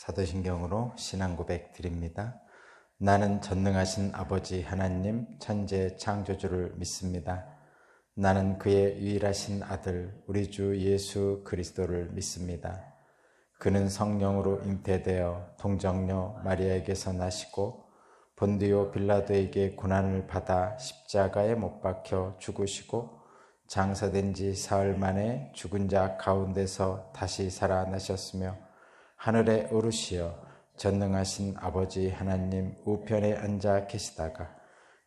사도신경으로 신앙 고백 드립니다. 나는 전능하신 아버지 하나님 천재 창조주를 믿습니다. 나는 그의 유일하신 아들 우리 주 예수 그리스도를 믿습니다. 그는 성령으로 잉태되어 동정녀 마리아에게서 나시고 본디오 빌라도에게 고난을 받아 십자가에 못 박혀 죽으시고 장사된 지 사흘 만에 죽은 자 가운데서 다시 살아나셨으며 하늘에 오르시어 전능하신 아버지 하나님 우편에 앉아 계시다가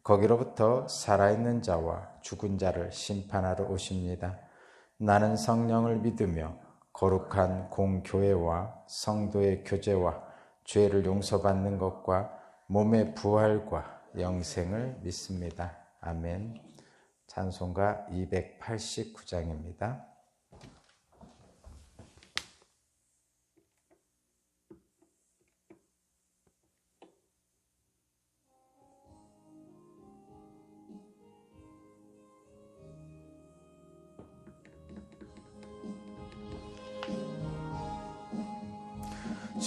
거기로부터 살아있는 자와 죽은 자를 심판하러 오십니다. 나는 성령을 믿으며 거룩한 공교회와 성도의 교제와 죄를 용서받는 것과 몸의 부활과 영생을 믿습니다. 아멘. 찬송가 289장입니다.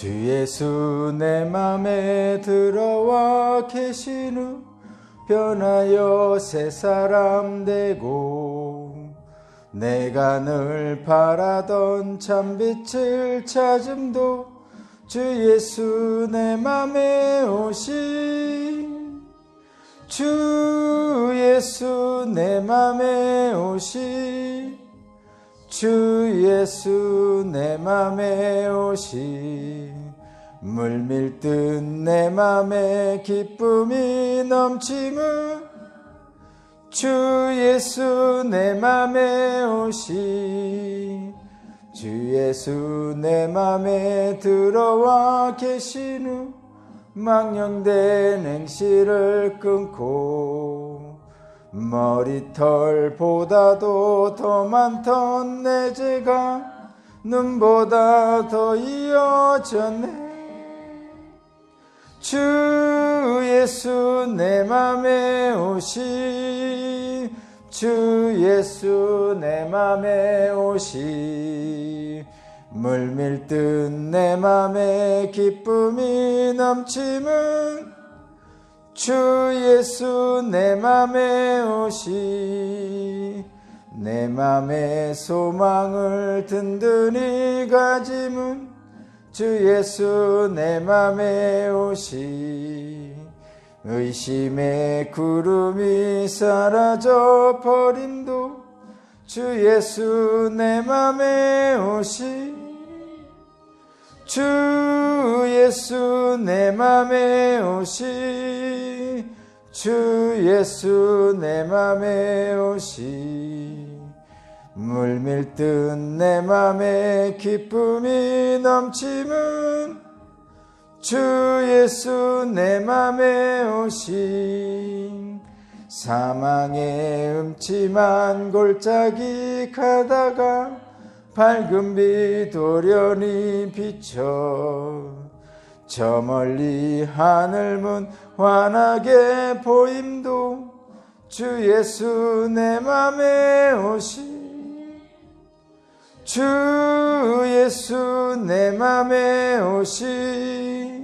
주 예수 내 맘에 들어와 계신 후 변하여 새 사람 되고 내가 늘 바라던 참빛을 찾음도 주 예수 내 맘에 오신 주 예수 내 맘에 오신 주 예수 내 맘에 오시 물밀듯 내 맘에 기쁨이 넘치는 주 예수 내 맘에 오시 주 예수 내 맘에 들어와 계신 후 망령된 행실을 끊고 머리털보다도 더 많던 내 죄가 눈보다 더 이어졌네. 주 예수 내 맘에 오시 주 예수 내 맘에 오시 물밀듯 내 맘에 기쁨이 넘치는 주 예수 내 맘에 오시 내 맘의 소망을 든든히 가짐은 주 예수 내 맘에 오시 의심의 구름이 사라져 버림도 주 예수 내 맘에 오시 주 예수 내 맘에 오시 주 예수 내 맘에 오시 물밀듯 내 맘에 기쁨이 넘치는 주 예수 내 맘에 오시 사망의 음침한 골짜기 가다가 밝은 빛 도련히 비쳐 저 멀리 하늘문 환하게 보임도 주 예수 내 맘에 오시 주 예수 내 맘에 오시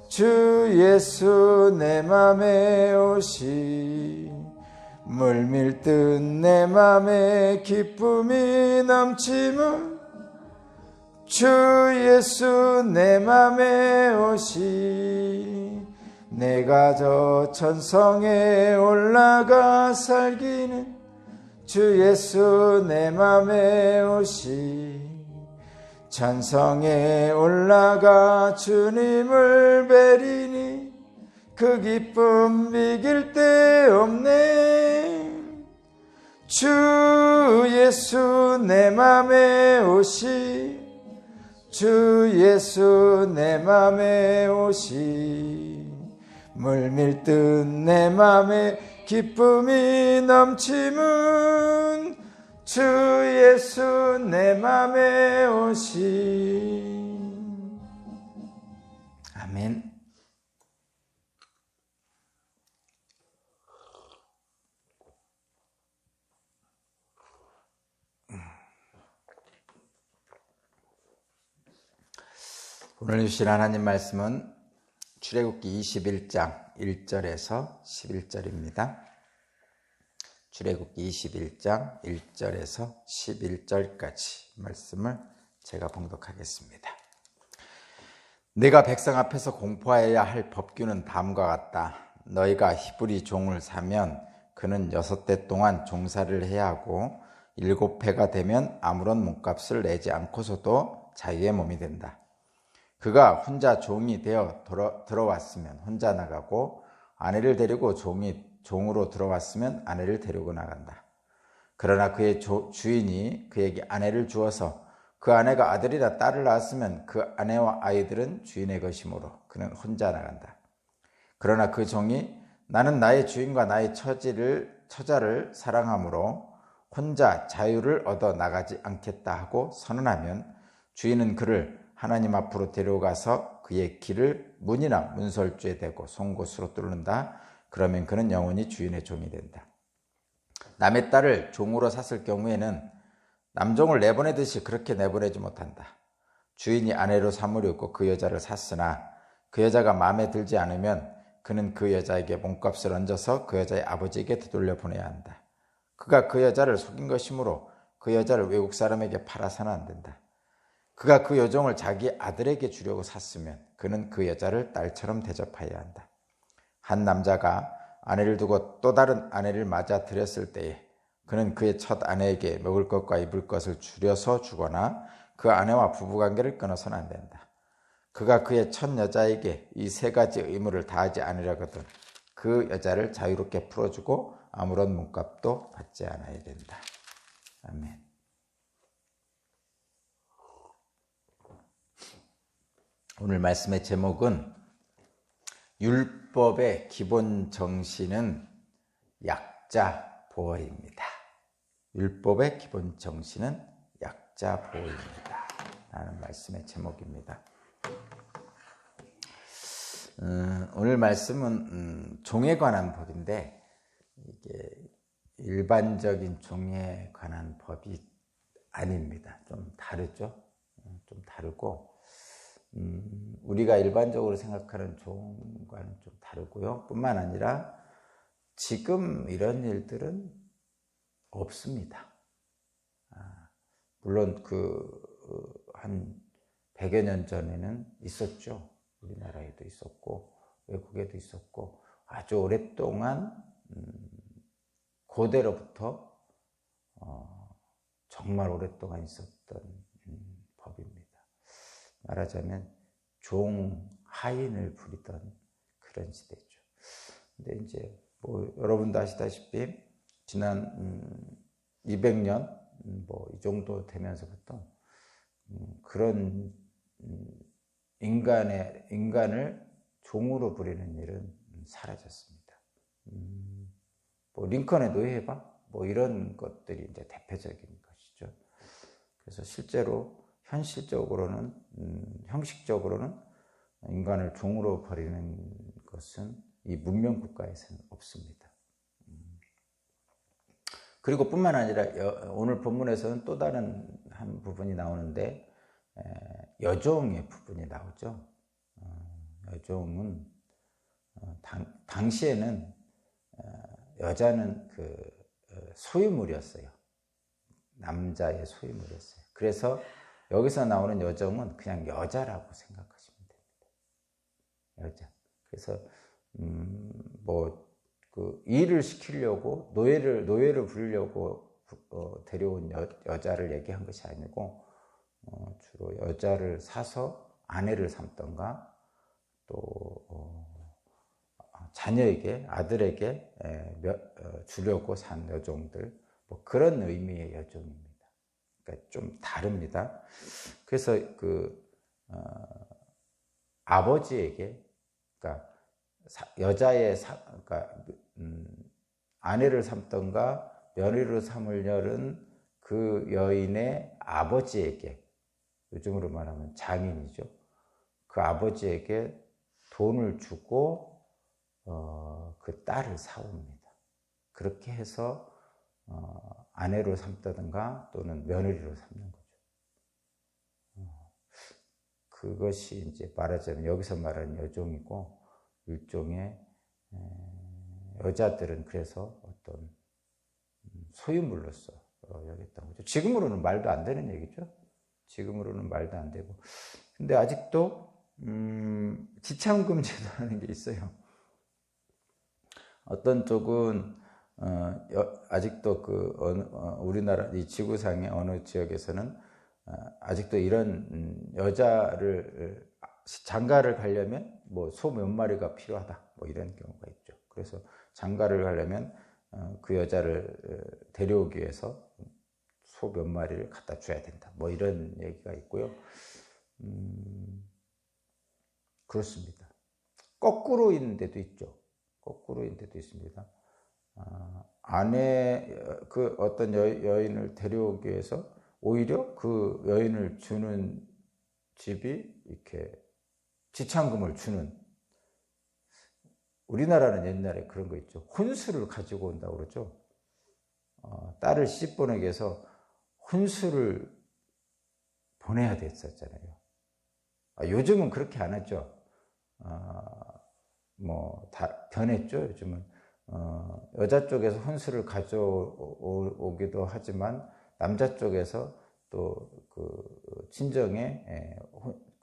주 예수 내 맘에 오시 물밀듯 내 맘에 기쁨이 넘치면 주 예수 내 맘에 오시 내가 저 천성에 올라가 살기는 주 예수 내 맘에 오시 천성에 올라가 주님을 뵈리니 그 기쁨 비길 데 없네. 주 예수 내 맘에 오시 주 예수 내 맘에 오시 물밀듯 내 맘에 기쁨이 넘치는 주 예수 내 맘에 오시 아멘. 오늘 주신 하나님 말씀은 출애굽기 21장 1절에서 11절입니다. 출애굽기 21장 1절에서 11절까지 말씀을 제가 봉독하겠습니다. 내가 백성 앞에서 공포하여야 할 법규는 다음과 같다. 너희가 히브리 종을 사면 그는 6대 동안 종사를 해야 하고 7해가 되면 아무런 몸값을 내지 않고서도 자유의 몸이 된다. 그가 혼자 종이 되어 들어왔으면 혼자 나가고 아내를 데리고 종으로 들어왔으면 아내를 데리고 나간다. 그러나 그의 주인이 그에게 아내를 주어서 그 아내가 아들이나 딸을 낳았으면 그 아내와 아이들은 주인의 것이므로 그는 혼자 나간다. 그러나 그 종이 나는 나의 주인과 나의 처자를 사랑하므로 혼자 자유를 얻어 나가지 않겠다 하고 선언하면 주인은 그를 하나님 앞으로 데려가서 그의 길을 문이나 문설주에 대고 송곳으로 뚫는다. 그러면 그는 영원히 주인의 종이 된다. 남의 딸을 종으로 샀을 경우에는 남종을 내보내듯이 그렇게 내보내지 못한다. 주인이 아내로 삼으려고 그 여자를 샀으나 그 여자가 마음에 들지 않으면 그는 그 여자에게 몸값을 얹어서 그 여자의 아버지에게 되돌려 보내야 한다. 그가 그 여자를 속인 것이므로 그 여자를 외국 사람에게 팔아서는 안 된다. 그가 그 여종을 자기 아들에게 주려고 샀으면 그는 그 여자를 딸처럼 대접해야 한다. 한 남자가 아내를 두고 또 다른 아내를 맞아 들였을 때에 그는 그의 첫 아내에게 먹을 것과 입을 것을 줄여서 주거나 그 아내와 부부관계를 끊어서는 안 된다. 그가 그의 첫 여자에게 이 3가지 의무를 다하지 않으려거든 그 여자를 자유롭게 풀어주고 아무런 몸값도 받지 않아야 된다. 아멘. 오늘 말씀의 제목은 율법의 기본 정신은 약자 보호입니다. 율법의 기본 정신은 약자 보호입니다. 라는 말씀의 제목입니다. 오늘 말씀은 종에 관한 법인데 이게 일반적인 종에 관한 법이 아닙니다. 좀 다르죠. 좀 다르고 우리가 일반적으로 생각하는 종과는 좀 다르고요. 뿐만 아니라 지금 이런 일들은 없습니다. 물론 한 100여 년 전에는 있었죠. 우리나라에도 있었고 외국에도 있었고 아주 오랫동안 고대로부터 정말 오랫동안 있었던 법입니다. 말하자면 종 하인을 부리던 그런 시대죠. 근데 이제 여러분도 아시다시피 지난 200년 이 정도 되면서부터 그런 인간을 종으로 부리는 일은 사라졌습니다. 링컨의 노예해봐 이런 것들이 이제 대표적인 것이죠. 그래서 현실적으로는 형식적으로는 인간을 종으로 버리는 것은 이 문명 국가에서는 없습니다. 그리고 뿐만 아니라 오늘 본문에서는 또 다른 한 부분이 나오는데 여종의 부분이 나오죠. 여종은 당시에는 여자는 소유물이었어요. 남자의 소유물이었어요. 그래서 여기서 나오는 여종은 그냥 여자라고 생각하시면 됩니다. 여자. 그래서 일을 시키려고 노예를 부리려고 데려온 여자를 얘기한 것이 아니고 주로 여자를 사서 아내를 삼던가 또 자녀에게 아들에게 주려고 산 여종들 그런 의미의 여종입니다. 그러니까 좀 다릅니다. 그래서 아버지에게 그러니까 여자의 아내를 삼던가 며느리로 삼을 여는 그 여인의 아버지에게 요즘으로 말하면 장인이죠. 그 아버지에게 돈을 주고 그 딸을 사옵니다. 그렇게 해서 아내로 삼다든가 또는 며느리로 삼는 거죠. 그것이 이제 말하자면 여기서 말하는 여종이고, 일종의 여자들은 그래서 어떤 소유물로서 여겼던 거죠. 지금으로는 말도 안 되는 얘기죠. 지금으로는 말도 안 되고. 근데 아직도 지참금 제도라는 게 있어요. 어떤 쪽은 아직도 우리나라 이 지구상의 어느 지역에서는 아직도 이런 여자를 장가를 가려면 뭐 소 몇 마리가 필요하다, 뭐 이런 경우가 있죠. 그래서 장가를 가려면 그 여자를 데려오기 위해서 소 몇 마리를 갖다 줘야 된다, 뭐 이런 얘기가 있고요. 그렇습니다. 거꾸로인 데도 있죠. 거꾸로인 데도 있습니다. 아내 그 어떤 여인을 데려오기 위해서 오히려 그 여인을 주는 집이 이렇게 지참금을 주는, 우리나라는 옛날에 그런 거 있죠. 혼수를 가지고 온다고 그러죠. 딸을 시집 보내기 위해서 혼수를 보내야 됐었잖아요. 요즘은 그렇게 안 하죠. 뭐 다 변했죠. 요즘은 여자 쪽에서 혼수를 가져오기도 하지만 남자 쪽에서 또 그 친정에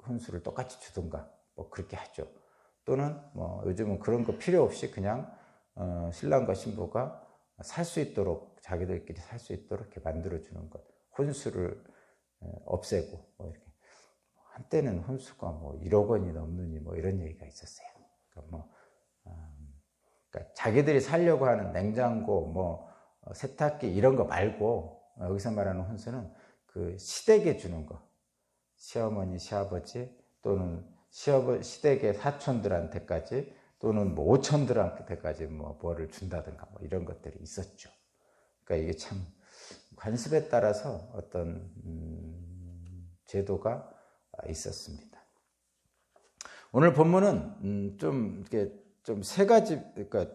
혼수를 똑같이 주든가 뭐 그렇게 하죠. 또는 뭐 요즘은 그런 거 필요 없이 그냥 신랑과 신부가 살 수 있도록, 자기들끼리 살 수 있도록 이렇게 만들어 주는 것, 혼수를 없애고 뭐 이렇게. 한때는 혼수가 뭐 1억 원이 넘느니 뭐 이런 얘기가 있었어요. 그러니까 그러니까 자기들이 살려고 하는 냉장고, 뭐 세탁기 이런 거 말고, 여기서 말하는 혼수는 그 시댁에 주는 거, 시어머니, 시아버지 또는 시댁의 사촌들한테까지 또는 뭐 오촌들한테까지 뭐를 준다든가 뭐 이런 것들이 있었죠. 그러니까 이게 참 관습에 따라서 어떤 제도가 있었습니다. 오늘 본문은 좀 이렇게 좀 세 가지, 그러니까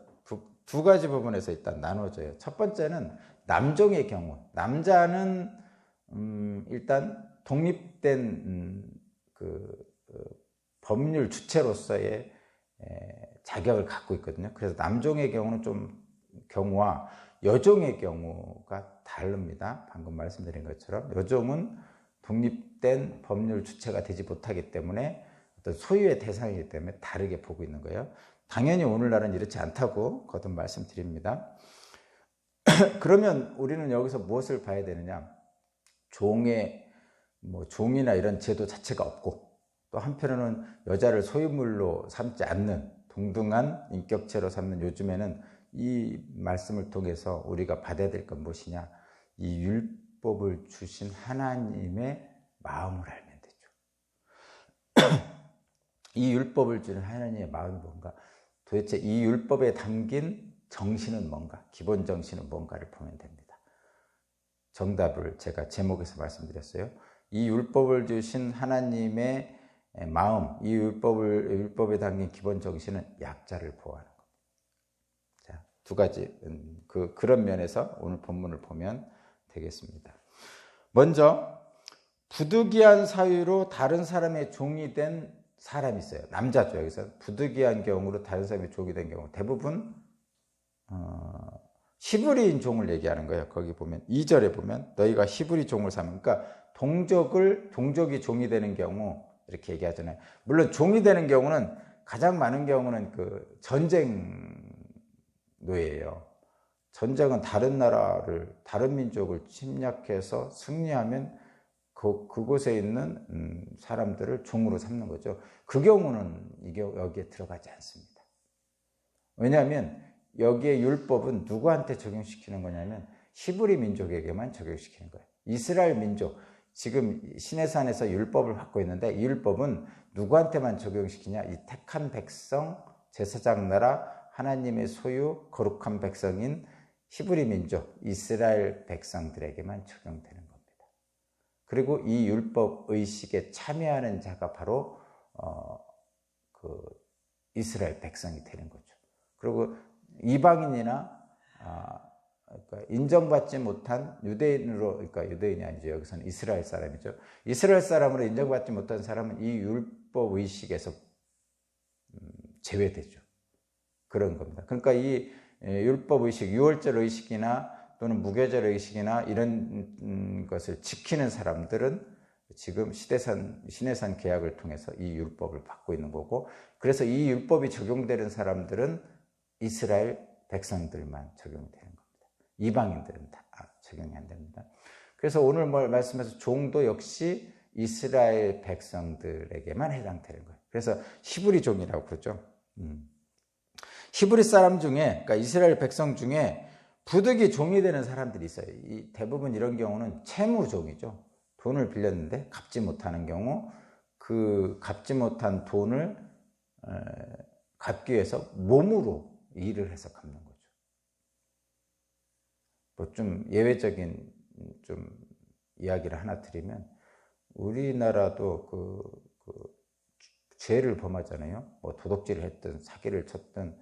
두 가지 부분에서 일단 나눠져요. 첫 번째는 남종의 경우, 남자는 일단 독립된 법률 주체로서의 자격을 갖고 있거든요. 그래서 남종의 경우는 좀 경우와 여종의 경우가 다릅니다. 방금 말씀드린 것처럼 여종은 독립된 법률 주체가 되지 못하기 때문에 어떤 소유의 대상이기 때문에 다르게 보고 있는 거예요. 당연히 오늘날은 이렇지 않다고 거듭 말씀드립니다. 그러면 우리는 여기서 무엇을 봐야 되느냐? 종이나 이런 제도 자체가 없고, 또 한편으로는 여자를 소유물로 삼지 않는 동등한 인격체로 삼는 요즘에는 이 말씀을 통해서 우리가 받아야 될 건 무엇이냐? 이 율법을 주신 하나님의 마음을 알면 되죠. 이 율법을 주는 하나님의 마음이 뭔가, 도대체 이 율법에 담긴 정신은 뭔가, 기본 정신은 뭔가를 보면 됩니다. 정답을 제가 제목에서 말씀드렸어요. 이 율법을 주신 하나님의 마음, 이 율법에 담긴 기본 정신은 약자를 보호하는 겁니다. 자, 두 가지, 그런 면에서 오늘 본문을 보면 되겠습니다. 먼저, 부득이한 사유로 다른 사람의 종이 된 사람이 있어요. 남자죠. 여기서 부득이한 경우로 다른 사람의 종이 된 경우, 대부분 히브리인 종을 얘기하는 거예요. 거기 보면 2절에 보면 너희가 히브리 종을 삼은, 그러니까 동족이 종이 되는 경우 이렇게 얘기하잖아요. 물론 종이 되는 경우는 가장 많은 경우는 그 전쟁 노예예요. 전쟁은 다른 나라를, 다른 민족을 침략해서 승리하면 그곳에 있는 사람들을 종으로 삼는 거죠. 그 경우는 여기에 들어가지 않습니다. 왜냐하면 여기에 율법은 누구한테 적용시키는 거냐면 히브리 민족에게만 적용시키는 거예요. 이스라엘 민족, 지금 시내산에서 율법을 받고 있는데 이 율법은 누구한테만 적용시키냐? 이 택한 백성, 제사장 나라, 하나님의 소유, 거룩한 백성인 히브리 민족, 이스라엘 백성들에게만 적용되는 겁니다. 그리고 이 율법 의식에 참여하는 자가 바로 이스라엘 백성이 되는 거죠. 그리고 이방인이나 그러니까 인정받지 못한 유대인으로, 그러니까 유대인이 아니죠. 여기서는 이스라엘 사람이죠. 이스라엘 사람으로 인정받지 못한 사람은 이 율법 의식에서 제외되죠. 그런 겁니다. 그러니까 이 율법 의식, 유월절 의식이나 또는 무교절 의식이나 이런 것을 지키는 사람들은 지금 시내산 계약을 통해서 이 율법을 받고 있는 거고, 그래서 이 율법이 적용되는 사람들은 이스라엘 백성들만 적용이 되는 겁니다. 이방인들은 다 적용이 안 됩니다. 그래서 오늘 말씀에서 종도 역시 이스라엘 백성들에게만 해당되는 거예요. 그래서 히브리 종이라고 그러죠. 히브리 사람 중에, 그러니까 이스라엘 백성 중에 부득이 종이 되는 사람들이 있어요. 대부분 이런 경우는 채무종이죠. 돈을 빌렸는데 갚지 못하는 경우, 그 갚지 못한 돈을 갚기 위해서 몸으로 일을 해서 갚는 거죠. 뭐 좀 예외적인 좀 이야기를 하나 드리면, 우리나라도 그 죄를 범하잖아요. 뭐 도둑질을 했든 사기를 쳤든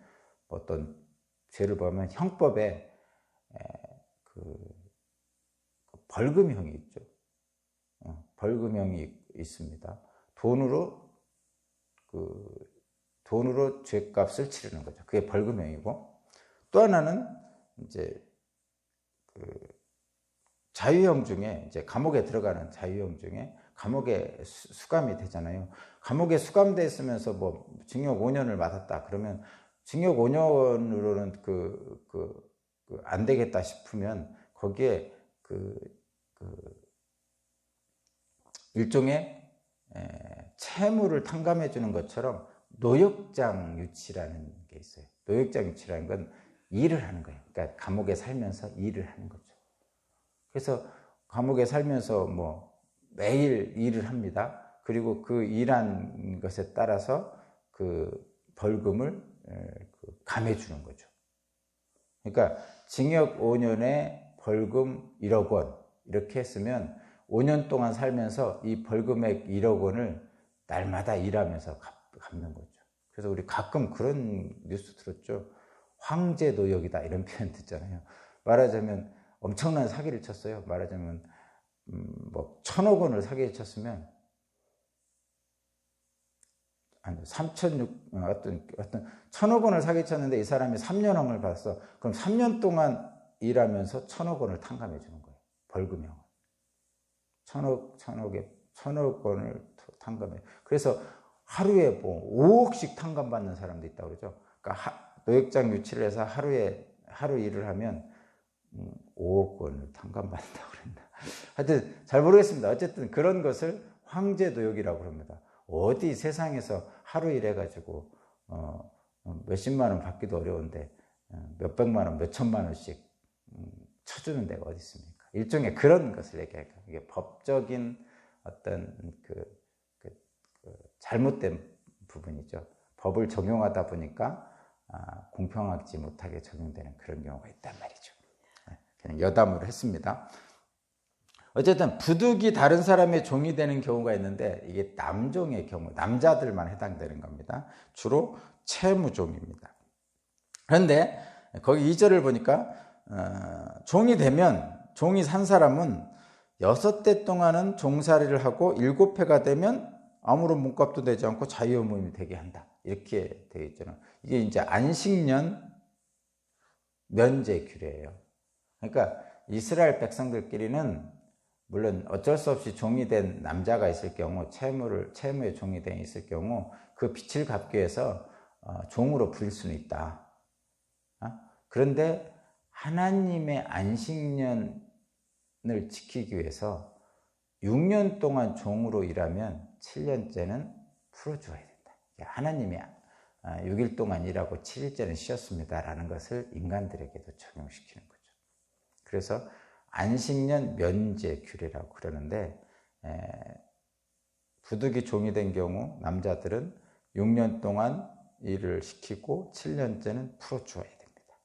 어떤 죄를 범하면 형법에 벌금형이 있죠. 벌금형이 있습니다. 돈으로 죄값을 치르는 거죠. 그게 벌금형이고, 또 하나는 이제 자유형 중에, 이제 감옥에 들어가는 자유형 중에 감옥에 수감이 되잖아요. 감옥에 수감돼 있으면서 뭐 징역 5년을 받았다 그러면 징역 5년으로는 안 되겠다 싶으면 거기에 일종의 채무를 탕감해 주는 것처럼 노역장 유치라는 게 있어요. 노역장 유치라는 건 일을 하는 거예요. 그러니까 감옥에 살면서 일을 하는 거죠. 그래서 감옥에 살면서 뭐 매일 일을 합니다. 그리고 그 일한 것에 따라서 그 벌금을 감해 주는 거죠. 그러니까 징역 5년에 벌금 1억 원 이렇게 했으면 5년 동안 살면서 이 벌금액 1억 원을 날마다 일하면서 갚는 거죠. 그래서 우리 가끔 그런 뉴스 들었죠. 황제 노역이다 이런 표현 듣잖아요. 말하자면 엄청난 사기를 쳤어요. 말하자면 뭐 1,000억 원을 사기를 쳤으면 아니 3,600 어떤 1,000억 원을 사기 쳤는데 이 사람이 3년형을 받았어. 그럼 3년 동안 일하면서 1,000억 원을 탕감해 주는 거예요. 벌금형. 1,000억 원을 탕감해. 그래서 하루에 뭐 5억씩 탕감받는 사람도 있다고 그러죠. 그러니까 노역장 유치를 해서 하루 일을 하면 5억 원을 탕감받는다고 그랬나. 하여튼 잘 모르겠습니다. 어쨌든 그런 것을 황제 노역이라고 합니다. 어디 세상에서 하루 일해가지고 몇십만 원 받기도 어려운데 몇백만 원, 몇천만 원씩 쳐주는 데가 어디 있습니까? 일종의 그런 것을 얘기할까. 이게 법적인 어떤 잘못된 부분이죠. 법을 적용하다 보니까 공평하지 못하게 적용되는 그런 경우가 있단 말이죠. 그냥 여담으로 했습니다. 어쨌든 부득이 다른 사람의 종이 되는 경우가 있는데 이게 남종의 경우, 남자들만 해당되는 겁니다. 주로 채무종입니다. 그런데 거기 2절을 보니까 종이 되면, 종이 산 사람은 6대 동안은 종살이를 하고 7회가 되면 아무런 몸값도 내지 않고 자유의무임이 되게 한다. 이렇게 되어 있잖아요. 이게 이제 안식년 면제 규례예요. 그러니까 이스라엘 백성들끼리는 물론 어쩔 수 없이 종이 된 남자가 있을 경우, 채무의 종이 된 있을 경우 그 빚을 갚기 위해서 종으로 부릴 수는 있다. 그런데 하나님의 안식년을 지키기 위해서 6년 동안 종으로 일하면 7년째는 풀어줘야 된다. 하나님이 6일 동안 일하고 7일째는 쉬었습니다라는 것을 인간들에게도 적용시키는 거죠. 그래서 안식년 면제 규례라고 그러는데, 부득이 종이 된 경우 남자들은 6년 동안 일을 시키고 7년째는 풀어줘야 됩니다.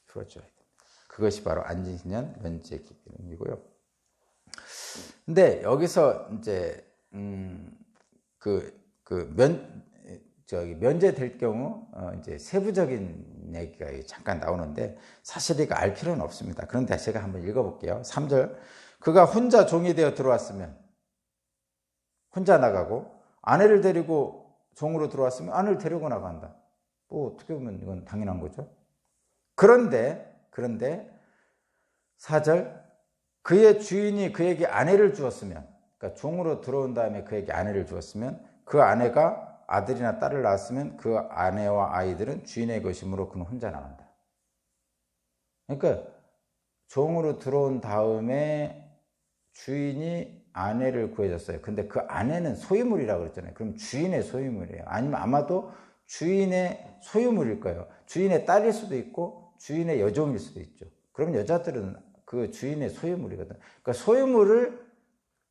풀어줘야 됩니다. 그것이 바로 안식년 면제 규례이고요. 근데 여기서 이제 면제될 경우 이제 세부적인 얘기가 잠깐 나오는데 사실 이거 알 필요는 없습니다. 그런데 제가 한번 읽어볼게요. 3절. 그가 혼자 종이 되어 들어왔으면 혼자 나가고 아내를 데리고 종으로 들어왔으면 아내를 데리고 나간다. 뭐 어떻게 보면 이건 당연한 거죠. 그런데 4절. 그의 주인이 그에게 아내를 주었으면, 그러니까 종으로 들어온 다음에 그에게 아내를 주었으면 그 아내가 아들이나 딸을 낳았으면 그 아내와 아이들은 주인의 것이므로 그는 혼자 나간다. 그러니까 종으로 들어온 다음에 주인이 아내를 구해줬어요. 근데 그 아내는 소유물이라고 그랬잖아요. 그럼 주인의 소유물이에요. 아니면 아마도 주인의 소유물일 거예요. 주인의 딸일 수도 있고 주인의 여종일 수도 있죠. 그럼 여자들은 그 주인의 소유물이거든. 그러니까 소유물을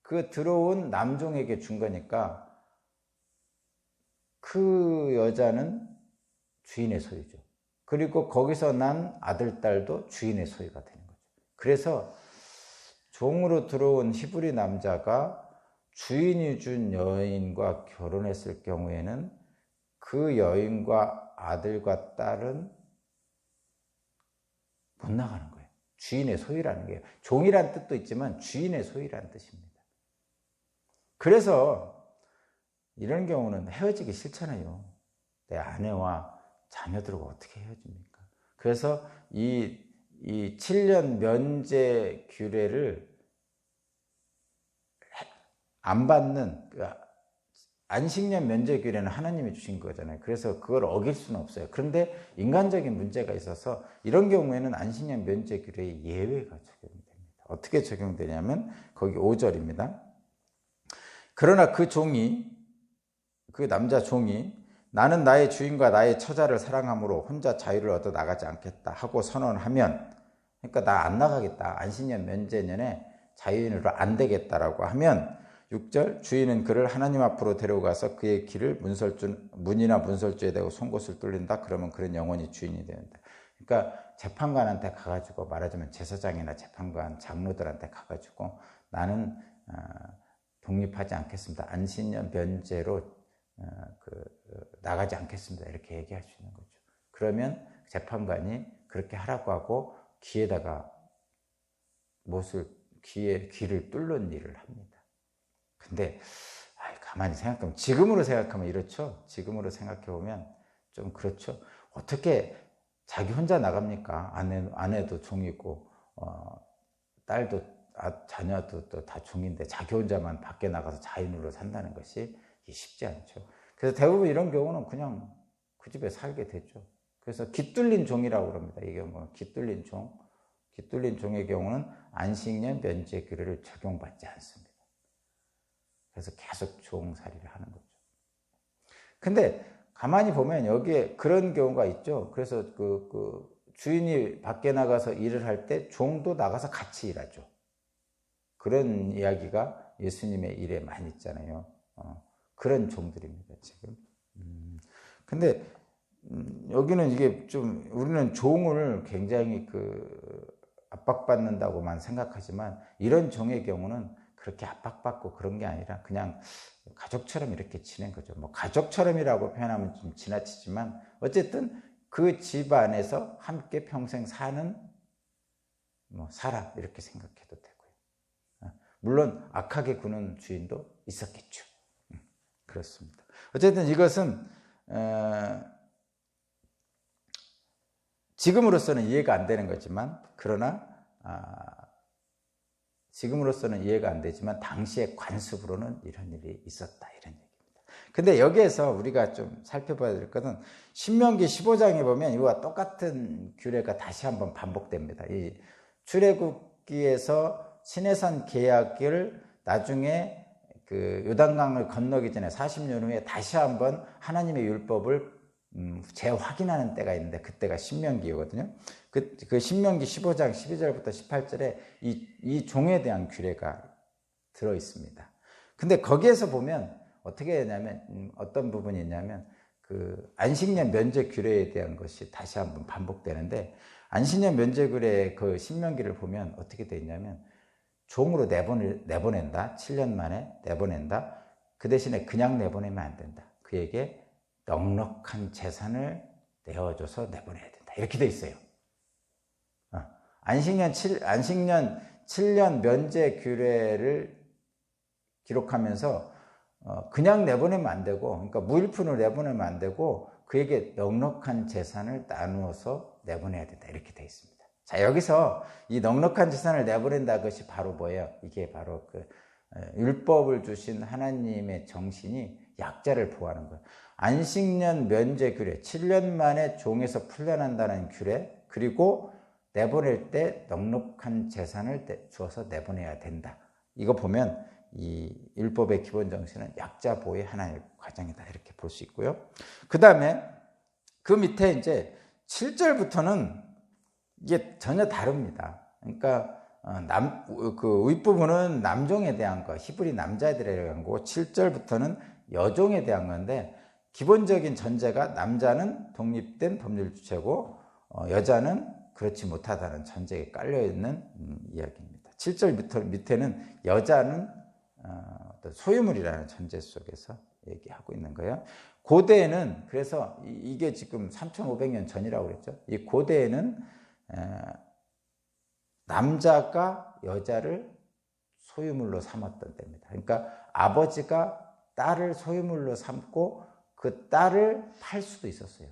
그 들어온 남종에게 준 거니까 그 여자는 주인의 소유죠. 그리고 거기서 난 아들, 딸도 주인의 소유가 되는 거죠. 그래서 종으로 들어온 히브리 남자가 주인이 준 여인과 결혼했을 경우에는 그 여인과 아들과 딸은 못 나가는 거예요. 주인의 소유라는 게 종이란 뜻도 있지만 주인의 소유라는 뜻입니다. 그래서 이런 경우는 헤어지기 싫잖아요. 내 아내와 자녀들과 어떻게 헤어집니까? 그래서 이 7년 면제 규례를 안 받는, 안식년 면제 규례는 하나님이 주신 거잖아요. 그래서 그걸 어길 수는 없어요. 그런데 인간적인 문제가 있어서 이런 경우에는 안식년 면제 규례에 예외가 적용됩니다. 어떻게 적용되냐면 거기 5절입니다. 그러나 그 남자 종이 나는 나의 주인과 나의 처자를 사랑함으로 혼자 자유를 얻어 나가지 않겠다 하고 선언하면, 그러니까 나 안 나가겠다, 안식년 면제년에 자유인으로 안 되겠다라고 하면 6절. 주인은 그를 하나님 앞으로 데려가서 그의 길을 문이나 문설주에 대고 송곳을 뚫린다. 그러면 그는 영원히 주인이 된다. 그러니까 재판관한테 가가지고, 말하자면 제사장이나 재판관, 장로들한테 가가지고 나는 독립하지 않겠습니다. 안식년 면제로 나가지 않겠습니다. 이렇게 얘기할 수 있는 거죠. 그러면 재판관이 그렇게 하라고 하고 귀에다가 귀를 뚫는 일을 합니다. 근데 가만히 생각하면, 지금으로 생각하면 이렇죠. 지금으로 생각해보면 좀 그렇죠. 어떻게 자기 혼자 나갑니까? 아내도 종이고 딸도 자녀도 또 다 종인데 자기 혼자만 밖에 나가서 자유인으로 산다는 것이 쉽지 않죠. 그래서 대부분 이런 경우는 그냥 그 집에 살게 되죠. 그래서 깃뚫린 종이라고 그럽니다. 이게 뭐 깃뚫린 종의 경우는 안식년 면제 규례를 적용받지 않습니다. 그래서 계속 종살이를 하는 거죠. 근데 가만히 보면 여기에 그런 경우가 있죠. 그래서 그 주인이 밖에 나가서 일을 할 때 종도 나가서 같이 일하죠. 그런 이야기가 예수님의 일에 많이 있잖아요. 그런 종들입니다, 지금. 근데 여기는 이게 좀, 우리는 종을 굉장히 압박받는다고만 생각하지만 이런 종의 경우는 그렇게 압박받고 그런 게 아니라 그냥 가족처럼 이렇게 지낸 거죠. 뭐 가족처럼이라고 표현하면 좀 지나치지만 어쨌든 그 집 안에서 함께 평생 사는 사람, 이렇게 생각해도 되고요. 물론 악하게 구는 주인도 있었겠죠. 그렇습니다. 어쨌든 이것은 지금으로서는 이해가 안 되는 거지만, 그러나 지금으로서는 이해가 안 되지만 당시의 관습으로는 이런 일이 있었다, 이런 얘기입니다. 근데 여기에서 우리가 좀 살펴봐야 될 것은 신명기 15장에 보면 이와 똑같은 규례가 다시 한번 반복됩니다. 이 출애굽기에서 시내산 계약을 나중에 요단강을 건너기 전에 40년 후에 다시 한번 하나님의 율법을 재확인하는 때가 있는데 그때가 신명기거든요. 그 신명기 15장 12절부터 18절에 이 종에 대한 규례가 들어 있습니다. 근데 거기에서 보면 어떻게 되냐면, 어떤 부분이 있냐면 안식년 면제 규례에 대한 것이 다시 한번 반복되는데, 안식년 면제 규례의 그 신명기를 보면 어떻게 되어 있냐면, 종으로 내보낸다. 7년 만에 내보낸다. 그 대신에 그냥 내보내면 안 된다. 그에게 넉넉한 재산을 내어줘서 내보내야 된다. 이렇게 돼 있어요. 안식년 7년 면제 규례를 기록하면서 그냥 내보내면 안 되고, 그러니까 무일푼으로 내보내면 안 되고 그에게 넉넉한 재산을 나누어서 내보내야 된다, 이렇게 돼 있습니다. 자, 여기서 이 넉넉한 재산을 내보낸다, 것이 바로 뭐예요? 이게 바로 그 율법을 주신 하나님의 정신이 약자를 보호하는 거예요. 안식년 면제 규례, 7년 만에 종에서 풀려난다는 규례, 그리고 내보낼 때 넉넉한 재산을 주어서 내보내야 된다. 이거 보면 이 율법의 기본 정신은 약자 보호의 하나의 과정이다, 이렇게 볼 수 있고요. 그 다음에 그 밑에 이제 7절부터는 이게 전혀 다릅니다. 그러니까 그 윗부분은 남종에 대한 거, 히브리 남자들에 대한 거고, 7절부터는 여종에 대한 건데, 기본적인 전제가 남자는 독립된 법률 주체고 여자는 그렇지 못하다는 전제에 깔려있는 이야기입니다. 7절 밑에는 여자는 소유물이라는 전제 속에서 얘기하고 있는 거예요. 고대에는, 그래서 이게 지금 3500년 전이라고 그랬죠. 이 고대에는 남자가 여자를 소유물로 삼았던 때입니다. 그러니까 아버지가 딸을 소유물로 삼고 그 딸을 팔 수도 있었어요.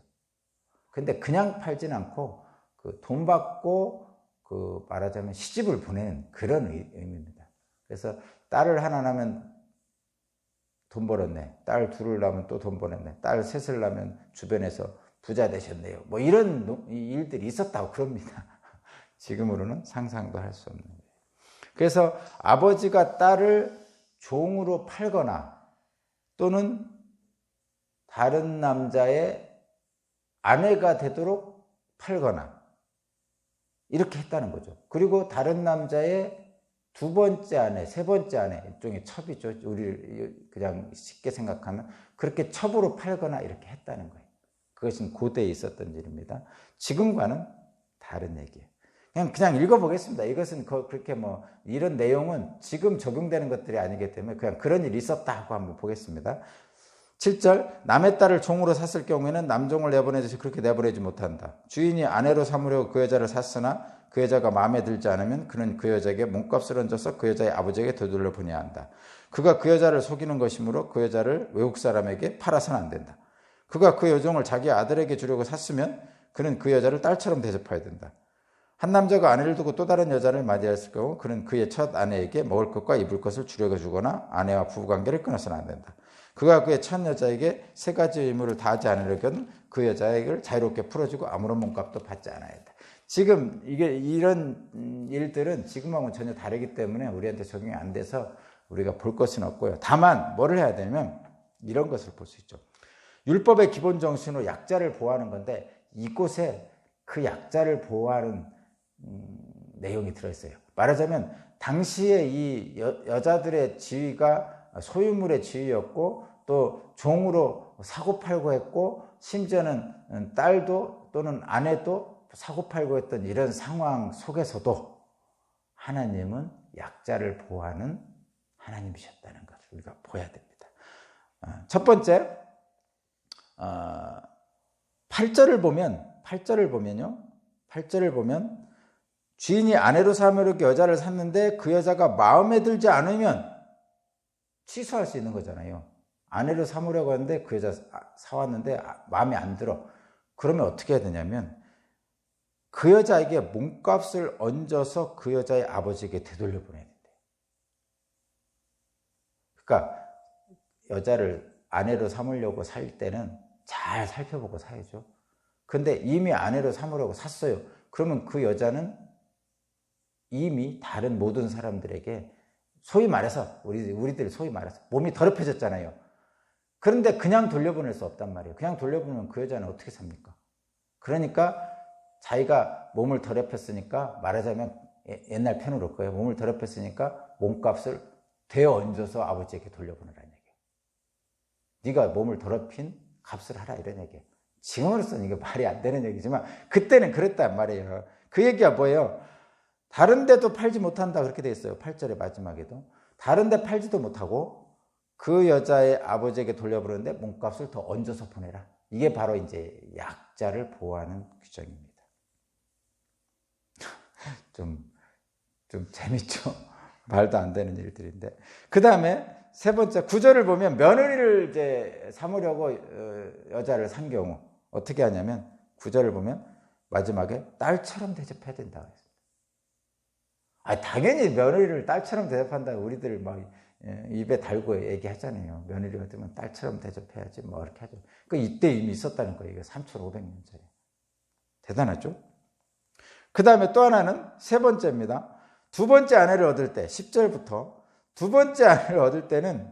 근데 그냥 팔진 않고 그 돈 받고 그 말하자면 시집을 보내는 그런 의미입니다. 그래서 딸을 하나 낳으면 돈 벌었네, 딸 둘을 낳으면 또 돈 벌었네, 딸 셋을 낳으면 주변에서 부자 되셨네요, 뭐 이런 일들이 있었다고 그럽니다. 지금으로는 상상도 할 수 없는 거예요. 그래서 아버지가 딸을 종으로 팔거나 또는 다른 남자의 아내가 되도록 팔거나 이렇게 했다는 거죠. 그리고 다른 남자의 두 번째 아내, 세 번째 아내, 일종의 첩이죠. 우리 그냥 쉽게 생각하면 그렇게 첩으로 팔거나 이렇게 했다는 거예요. 그것은 고대에 있었던 일입니다. 지금과는 다른 얘기예요. 그냥 읽어보겠습니다. 이것은 그렇게 뭐 이런 내용은 지금 적용되는 것들이 아니기 때문에 그냥 그런 일이 있었다 하고 한번 보겠습니다. 7절, 남의 딸을 종으로 샀을 경우에는 남종을 내보내듯이 그렇게 내보내지 못한다. 주인이 아내로 삼으려고 그 여자를 샀으나 그 여자가 마음에 들지 않으면 그는 그 여자에게 몸값을 얹어서 그 여자의 아버지에게 되돌려 보내야 한다. 그가 그 여자를 속이는 것이므로 그 여자를 외국 사람에게 팔아서는 안 된다. 그가 그 여종을 자기 아들에게 주려고 샀으면 그는 그 여자를 딸처럼 대접해야 된다. 한 남자가 아내를 두고 또 다른 여자를 맞이했을 경우 그는 그의 첫 아내에게 먹을 것과 입을 것을 주려고 주거나 아내와 부부관계를 끊어서는 안 된다. 그가 그의 첫 여자에게 세 가지 의무를 다하지 않으려거든 그 여자에게 자유롭게 풀어주고 아무런 몸값도 받지 않아야 한다. 지금 이런 일들은 지금하고는 전혀 다르기 때문에 우리한테 적용이 안 돼서 우리가 볼 것은 없고요. 다만 뭐를 해야 되냐면 이런 것을 볼 수 있죠. 율법의 기본 정신으로 약자를 보호하는 건데 이곳에 그 약자를 보호하는 내용이 들어있어요. 말하자면 당시에 이 여자들의 지위가 소유물의 지위였고 또 종으로 사고팔고 했고 심지어는 딸도 또는 아내도 사고팔고 했던 이런 상황 속에서도 하나님은 약자를 보호하는 하나님이셨다는 것을 우리가 보아야 됩니다. 첫 번째 8절을 보면 주인이 아내로 삼으려고 여자를 샀는데 그 여자가 마음에 들지 않으면 취소할 수 있는 거잖아요. 아내로 삼으려고 하는데 그 여자 사왔는데 마음에 안 들어. 그러면 어떻게 해야 되냐면 그 여자에게 몸값을 얹어서 그 여자의 아버지에게 되돌려 보내야 된대요. 그러니까 여자를 아내로 삼으려고 살 때는 잘 살펴보고 사야죠. 근데 이미 아내로 삼으려고 샀어요. 그러면 그 여자는 이미 다른 모든 사람들에게 소위 말해서 우리들 소위 말해서 몸이 더럽혀졌잖아요. 그런데 그냥 돌려보낼 수 없단 말이에요. 그냥 돌려보내면 그 여자는 어떻게 삽니까? 그러니까 자기가 몸을 더럽혔으니까 말하자면 옛날 편으로 거예요. 몸을 더럽혔으니까 몸값을 되어 얹어서 아버지에게 돌려보내라는 얘기예요. 네가 몸을 더럽힌 값을 하라 이런 얘기예요. 지금으로서는 이게 말이 안 되는 얘기지만 그때는 그랬단 말이에요. 그 얘기가 뭐예요? 다른 데도 팔지 못한다 그렇게 돼 있어요. 8절의 마지막에도. 다른 데 팔지도 못하고 그 여자의 아버지에게 돌려보내는데 몸값을 더 얹어서 보내라. 이게 바로 이제 약자를 보호하는 규정입니다. 좀 재밌죠. 말도 안 되는 일들인데. 그 다음에 세 번째 구절을 보면 며느리를 이제 삼으려고 여자를 산 경우 어떻게 하냐면 구절을 보면 마지막에 딸처럼 대접해야 된다고 했습니다. 당연히 며느리를 딸처럼 대접한다고 우리들 막 입에 달고 얘기하잖아요. 며느리 같으면 딸처럼 대접해야지 뭐 이렇게 하죠. 이때 이미 있었다는 거예요. 이게 3,500년 전에. 대단하죠? 그 다음에 또 하나는 세 번째입니다. 두 번째 아내를 얻을 때 10절부터 두 번째 아내를 얻을 때는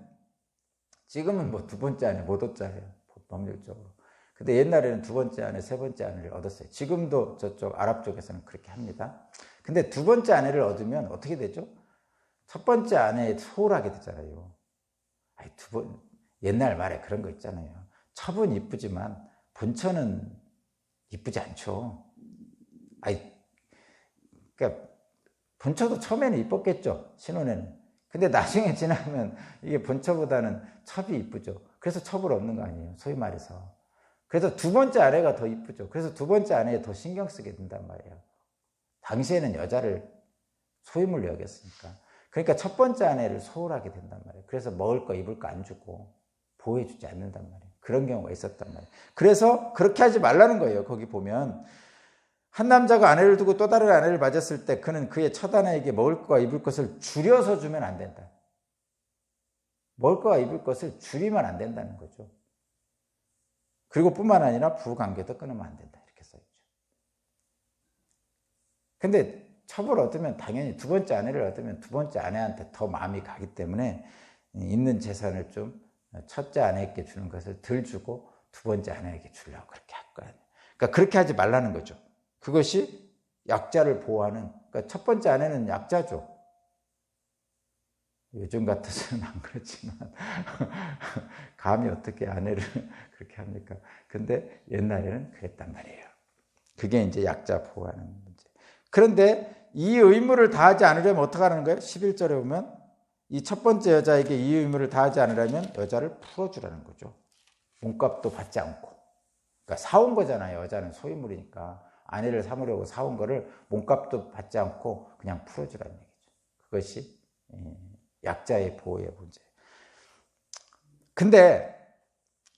지금은 뭐 두 번째 아내 못 얻잖아요. 법률적으로. 근데 옛날에는 두 번째 아내, 세 번째 아내를 얻었어요. 지금도 저쪽 아랍 쪽에서는 그렇게 합니다. 근데 두 번째 아내를 얻으면 어떻게 되죠? 첫 번째 아내에 소홀하게 되잖아요. 옛날 말에 그런 거 있잖아요. 첩은 이쁘지만 본처는 이쁘지 않죠. 그러니까 본처도 처음에는 이뻤겠죠. 신혼에는. 근데 나중에 지나면 이게 본처보다는 첩이 이쁘죠. 그래서 첩을 얻는 거 아니에요. 소위 말해서. 그래서 두 번째 아내가 더 이쁘죠. 그래서 두 번째 아내에 더 신경 쓰게 된단 말이에요. 당시에는 여자를 소유물로 여겼으니까. 그러니까 첫 번째 아내를 소홀하게 된단 말이에요. 그래서 먹을 거 입을 거 안 주고 보호해주지 않는단 말이에요. 그런 경우가 있었단 말이에요. 그래서 그렇게 하지 말라는 거예요. 거기 보면 한 남자가 아내를 두고 또 다른 아내를 맞았을 때 그는 그의 첫 아내에게 먹을 것과 입을 것을 줄여서 주면 안 된다. 먹을 것과 입을 것을 줄이면 안 된다는 거죠. 그리고 뿐만 아니라 부관계도 끊으면 안 된다. 이렇게 써있죠. 근데 첩을 얻으면 당연히 두 번째 아내를 얻으면 두 번째 아내한테 더 마음이 가기 때문에 있는 재산을 좀 첫째 아내에게 주는 것을 덜 주고 두 번째 아내에게 주려고 그렇게 할 거 아니에요. 그러니까 그렇게 하지 말라는 거죠. 그것이 약자를 보호하는, 그러니까 첫 번째 아내는 약자죠. 요즘 같아서는 안 그렇지만 감히 어떻게 아내를 그렇게 합니까? 근데 옛날에는 그랬단 말이에요. 그게 이제 약자 보호하는 문제. 그런데 이 의무를 다하지 않으려면 어떻게 하는 거예요? 11절에 보면 이 첫 번째 여자에게 이 의무를 다하지 않으려면 여자를 풀어주라는 거죠. 몸값도 받지 않고. 그러니까 사온 거잖아요. 여자는 소유물이니까. 아내를 삼으려고 사온 거를 몸값도 받지 않고 그냥 풀어주라는 얘기죠. 그것이 약자의 보호의 문제. 근데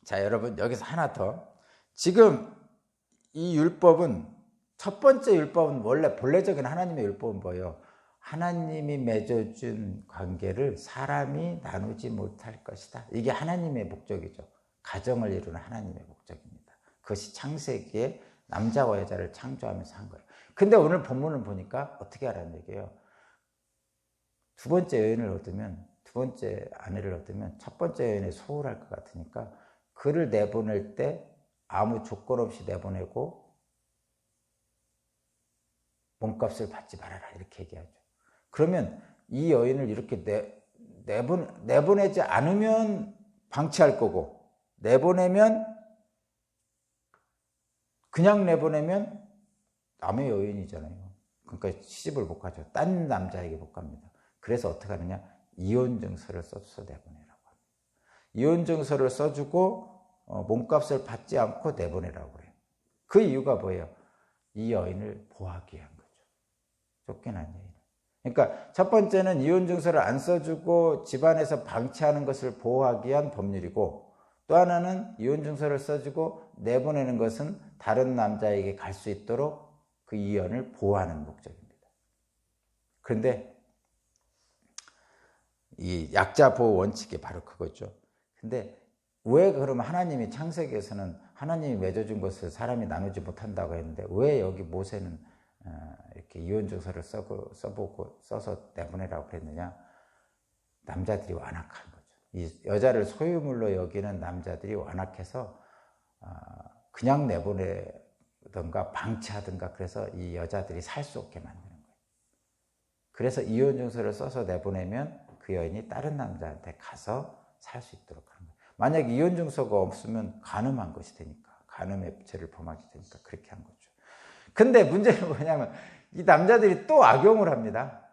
자 여러분 여기서 하나 더. 지금 이 율법은 첫 번째 율법은 원래 본래적인 하나님의 율법은 뭐예요? 하나님이 맺어준 관계를 사람이 나누지 못할 것이다. 이게 하나님의 목적이죠. 가정을 이루는 하나님의 목적입니다. 그것이 창세기에 남자와 여자를 창조하면서 한 거예요. 근데 오늘 본문을 보니까 어떻게 하라는 얘기예요? 두 번째 여인을 얻으면, 두 번째 아내를 얻으면 첫 번째 여인에 소홀할 것 같으니까 그를 내보낼 때 아무 조건 없이 내보내고 몸값을 받지 말아라 이렇게 얘기하죠. 그러면 이 여인을 이렇게 내보내지 않으면 방치할 거고 내보내면 그냥 내보내면 남의 여인이잖아요. 그러니까 시집을 못 가죠. 딴 남자에게 못 갑니다. 그래서 어떻게 하느냐? 이혼증서를 써서 내보내라고 합니다. 이혼증서를 써주고 몸값을 받지 않고 내보내라고 해요. 그 이유가 뭐예요? 이 여인을 보호하기 위한 거죠. 쫓겨난 여인. 그러니까 첫 번째는 이혼증서를 안 써주고 집안에서 방치하는 것을 보호하기 위한 법률이고 또 하나는 이혼증서를 써주고 내보내는 것은 다른 남자에게 갈 수 있도록 그 이혼을 보호하는 목적입니다. 그런데 이 약자 보호 원칙이 바로 그거죠. 근데 왜 그러면 하나님이 창세기에서는 하나님이 맺어준 것을 사람이 나누지 못한다고 했는데 왜 여기 모세는 이렇게 이혼증서를 써서 내보내라고 그랬느냐? 남자들이 완악한 거죠. 이 여자를 소유물로 여기는 남자들이 완악해서 그냥 내보내든가 방치하든가 그래서 이 여자들이 살 수 없게 만드는 거예요. 그래서 이혼증서를 써서 내보내면 그 여인이 다른 남자한테 가서 살 수 있도록 하는 거예요. 만약에 이혼증서가 없으면 간음한 것이 되니까 간음의 죄를 범하게 되니까 그렇게 한 거죠. 근데 문제는 뭐냐면 이 남자들이 또 악용을 합니다.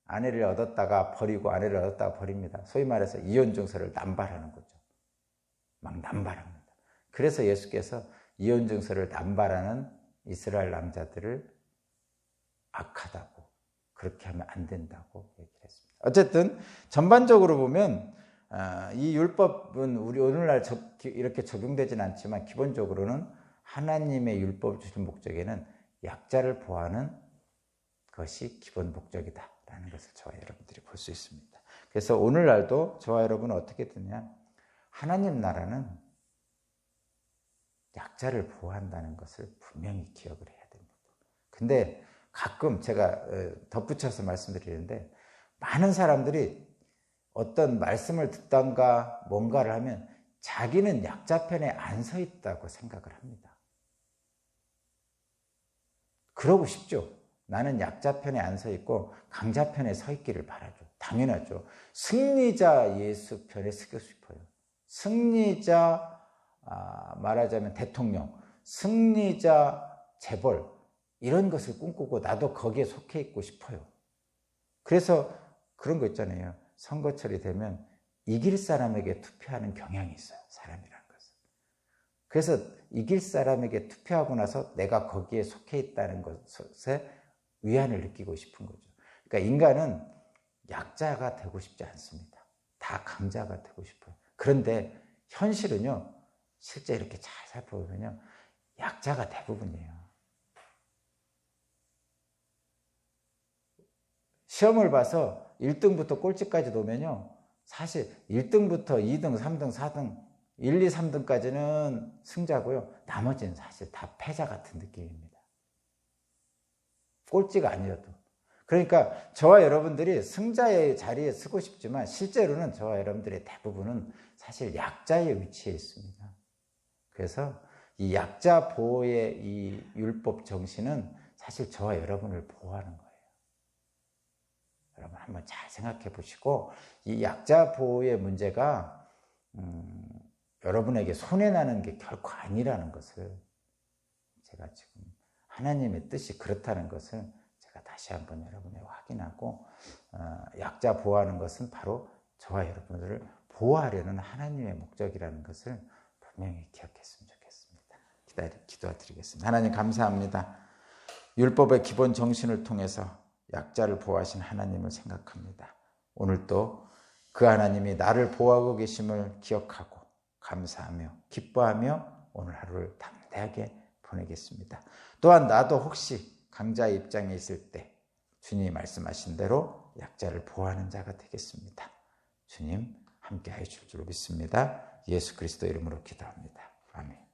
아내를 얻었다가 버리고 아내를 얻었다가 버립니다. 소위 말해서 이혼증서를 남발하는 거죠. 막 남발합니다. 그래서 예수께서 이혼증서를 남발하는 이스라엘 남자들을 악하다고, 그렇게 하면 안 된다고 얘기를 했습니다. 어쨌든 전반적으로 보면 이 율법은 우리 오늘날 이렇게 적용되진 않지만 기본적으로는 하나님의 율법을 주신 목적에는 약자를 보호하는 것이 기본 목적이다라는 것을 저와 여러분들이 볼 수 있습니다. 그래서 오늘날도 저와 여러분은 어떻게 되냐, 하나님 나라는 약자를 보호한다는 것을 분명히 기억을 해야 됩니다. 근데 가끔 제가 덧붙여서 말씀드리는데, 많은 사람들이 어떤 말씀을 듣던가 뭔가를 하면 자기는 약자 편에 안 서 있다고 생각을 합니다. 그러고 싶죠. 나는 약자 편에 안 서 있고 강자 편에 서 있기를 바라죠. 당연하죠. 승리자 예수 편에 서고 싶어요. 승리자, 말하자면 대통령, 승리자 재벌, 이런 것을 꿈꾸고 나도 거기에 속해 있고 싶어요. 그래서 그런 거 있잖아요. 선거철이 되면 이길 사람에게 투표하는 경향이 있어요. 사람이라는 것은. 그래서 이길 사람에게 투표하고 나서 내가 거기에 속해 있다는 것에 위안을 느끼고 싶은 거죠. 그러니까 인간은 약자가 되고 싶지 않습니다. 다 강자가 되고 싶어요. 그런데 현실은요, 실제 이렇게 잘 살펴보면요, 약자가 대부분이에요. 시험을 봐서 1등부터 꼴찌까지 놓으면요, 사실 1등부터 2등, 3등, 4등, 1, 2, 3등까지는 승자고요. 나머지는 사실 다 패자 같은 느낌입니다. 꼴찌가 아니어도. 그러니까 저와 여러분들이 승자의 자리에 서고 싶지만 실제로는 저와 여러분들의 대부분은 사실 약자의 위치에 있습니다. 그래서 이 약자 보호의 이 율법 정신은 사실 저와 여러분을 보호하는 거예요. 여러분 한번 잘 생각해 보시고, 이 약자 보호의 문제가 여러분에게 손해나는 게 결코 아니라는 것을, 제가 지금 하나님의 뜻이 그렇다는 것을 제가 다시 한번 여러분에게 확인하고, 약자 보호하는 것은 바로 저와 여러분들을 보호하려는 하나님의 목적이라는 것을 분명히 기억했으면 좋겠습니다. 기도드리겠습니다. 하나님 감사합니다. 율법의 기본 정신을 통해서 약자를 보호하신 하나님을 생각합니다. 오늘도 그 하나님이 나를 보호하고 계심을 기억하고 감사하며 기뻐하며 오늘 하루를 담대하게 보내겠습니다. 또한 나도 혹시 강자의 입장에 있을 때 주님이 말씀하신 대로 약자를 보호하는 자가 되겠습니다. 주님 함께 하실 줄 믿습니다. 예수 그리스도 이름으로 기도합니다. 아멘.